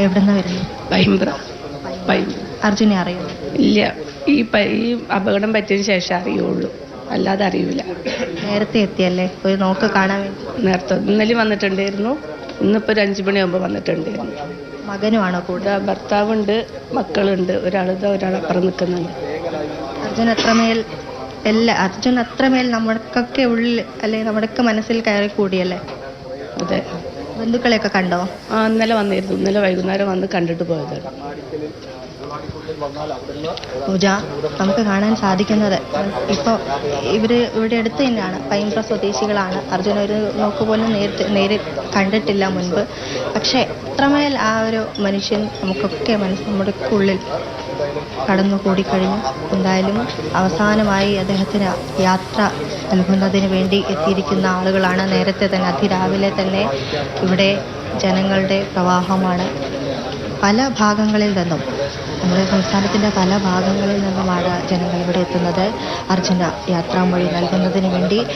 എവിടെന്നാ വരുന്നത്? പൈമ്പ്ര. പൈമ്പ്ര. അർജുനെ അറിയുന്നു? ഇല്ല, ഈ അപകടം പറ്റിയതിന് ശേഷം അറിയുള്ളൂ, അല്ലാതെ അറിയില്ല. നേരത്തെ എത്തിയല്ലേ ഒരു നോക്ക് കാണാൻ വേണ്ടി? നേരത്തെ ഇന്നലെ വന്നിട്ടുണ്ടായിരുന്നു, ഇന്നിപ്പോൾ ഒരു 5 മണിയാകുമ്പോൾ വന്നിട്ടുണ്ടായിരുന്നു. മകനുമാണോ കൂടെ? ഭർത്താവുണ്ട്, മക്കളുണ്ട്, ഒരാളപ്പുറം നിൽക്കുന്നുണ്ട്. അർജുൻ അത്രമേൽ നമ്മൾക്കൊക്കെ ഉള്ളിൽ അല്ലെങ്കിൽ നമ്മുടെയൊക്കെ മനസ്സിൽ കയറി കൂടിയല്ലേ? അതെ. ബന്ധുക്കളെയൊക്കെ കണ്ടോ? ഇന്നലെ വന്നിരുന്നു, ഇന്നലെ വൈകുന്നേരം വന്ന് കണ്ടിട്ട് പോയതാണ്. പൂജ, നമുക്ക് കാണാൻ സാധിക്കുന്നത് ഇപ്പോൾ ഇവിടെ അടുത്ത് തന്നെയാണ്, പൈമ്പ്ര സ്വദേശികളാണ്. അർജുന ഒരു നോക്ക് പോലും നേരെ കണ്ടിട്ടില്ല മുൻപ്. പക്ഷേ അത്രമേൽ ആ ഒരു മനുഷ്യൻ നമുക്കൊക്കെ നമ്മുടെ ഉള്ളിൽ കടന്നു കൂടിക്കഴിഞ്ഞു. എന്തായാലും അവസാനമായി അദ്ദേഹത്തിന് യാത്ര നൽകുന്നതിന് വേണ്ടി എത്തിയിരിക്കുന്ന ആളുകളാണ്. നേരത്തെ തന്നെ അതിരാവിലെ തന്നെ ഇവിടെ ജനങ്ങളുടെ പ്രവാഹമാണ്. പല ഭാഗങ്ങളിൽ നിന്നും, നമ്മുടെ സംസ്ഥാനത്തിൻ്റെ പല ഭാഗങ്ങളിൽ നിന്നുമാണ് ജനങ്ങൾ ഇവിടെ എത്തുന്നത് അർജുന യാത്രാമൊഴി നൽകുന്നതിന് വേണ്ടി.